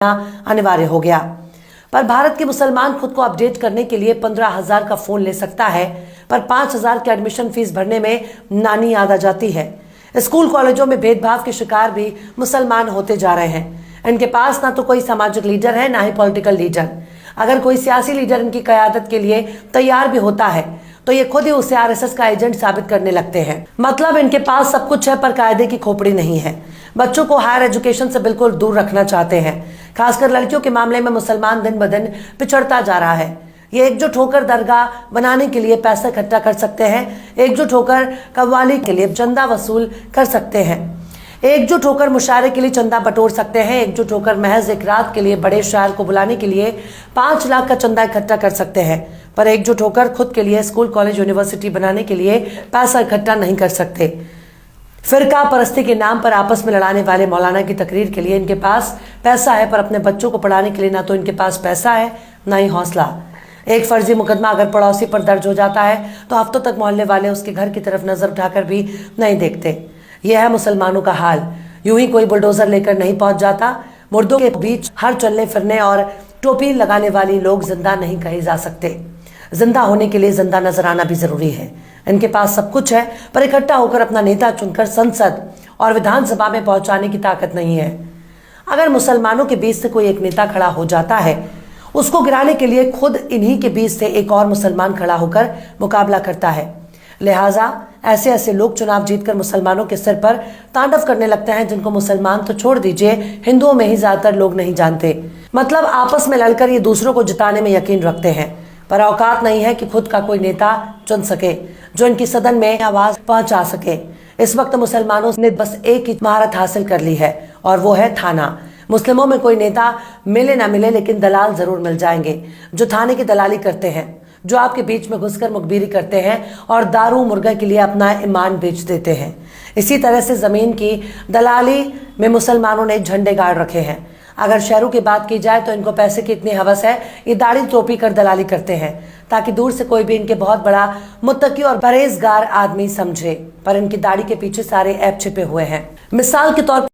अनिवार्य हो गया। पर भारत के मुसलमान खुद को अपडेट करने के लिए 15,000 का फोन ले सकता है, पर 5,000 की एडमिशन फीस भरने में नानी याद आ जाती है। स्कूल कॉलेजों में भेदभाव के शिकार भी मुसलमान होते जा रहे हैं। इनके पास ना तो कोई सामाजिक लीडर है, ना ही पॉलिटिकल लीडर। अगर कोई सियासी लीडर इनकी क़यादत के लिए तैयार भी होता है तो ये खुद ही उसे आरएसएस का एजेंट साबित करने लगते हैं। मतलब इनके पास सब कुछ है पर कायदे की खोपड़ी नहीं है। बच्चों को हायर एजुकेशन से बिल्कुल दूर रखना चाहते हैं। खासकर लड़कियों के मामले में मुसलमान दिन ब दिन पिछड़ता जा रहा है। ये एकजुट होकर दरगाह बनाने के लिए पैसा इकट्ठा कर सकते हैं, एकजुट होकर कव्वाली के लिए चंदा वसूल कर सकते हैं, एकजुट होकर मुशायरे के लिए चंदा बटोर सकते हैं, एकजुट होकर महज एक रात के लिए बड़े शायर को बुलाने के लिए 5 लाख का चंदा इकट्ठा कर सकते हैं, पर एकजुट होकर खुद के लिए स्कूल कॉलेज यूनिवर्सिटी बनाने के लिए पैसा इकट्ठा नहीं कर सकते। फिरका परस्ती के नाम पर आपस में लड़ाने वाले मौलाना की तकरीर के लिए इनके पास पैसा है, पर अपने बच्चों को पढ़ाने के लिए ना तो इनके पास पैसा है, ना ही हौसला। एक फर्जी मुकदमा अगर पड़ोसी पर दर्ज हो जाता है तो हफ्तों तक मोहल्ले वाले उसके घर की तरफ नजर उठाकर भी नहीं देखते। यह है मुसलमानों का हाल। यूं ही कोई बुलडोजर लेकर नहीं पहुंच जाता। मुर्दों के बीच हर चलने फिरने और टोपी लगाने वाली लोग जिंदा नहीं कहे जा सकते। जिंदा होने के लिए जिंदा नजर आना भी जरूरी है। इनके पास सब कुछ है, पर इकट्ठा होकर अपना नेता चुनकर संसद और विधानसभा में पहुंचाने की ताकत नहीं है। अगर मुसलमानों के बीच से कोई एक नेता खड़ा हो जाता है, उसको गिराने के लिए खुद इन्हीं के बीच से एक और मुसलमान खड़ा होकर मुकाबला करता है। लिहाजा ऐसे ऐसे लोग चुनाव जीतकर मुसलमानों के सिर पर तांडव करने लगते हैं, जिनको मुसलमान तो छोड़ दीजिए, हिंदुओं में ही ज्यादातर लोग नहीं जानते। मतलब आपस में लड़कर ये दूसरों को जिताने में यकीन रखते हैं, पर औकात नहीं है कि खुद का कोई नेता चुन सके जो इनकी सदन में आवाज पहुंचा सके। इस वक्त मुसलमानों ने बस एक ही महारत हासिल कर ली है, और वो है थाना। मुस्लिमों में कोई नेता मिले ना मिले, लेकिन दलाल जरूर मिल जाएंगे जो थाने की दलाली करते हैं, जो आपके बीच में घुसकर मुखबिरी करते हैं और दारू मुर्गा के लिए अपना ईमान बेच देते हैं। इसी तरह से जमीन की दलाली में मुसलमानों ने झंडे गाड़ रखे हैं। अगर शहरों की बात की जाए तो इनको पैसे की इतनी हवस है, ये दाढ़ी टोपी कर दलाली करते हैं ताकि दूर से कोई भी इनके बहुत बड़ा मुत्तकी और परहेजगार आदमी समझे, पर इनकी दाढ़ी के पीछे सारे ऐप छिपे हुए हैं। मिसाल के तौर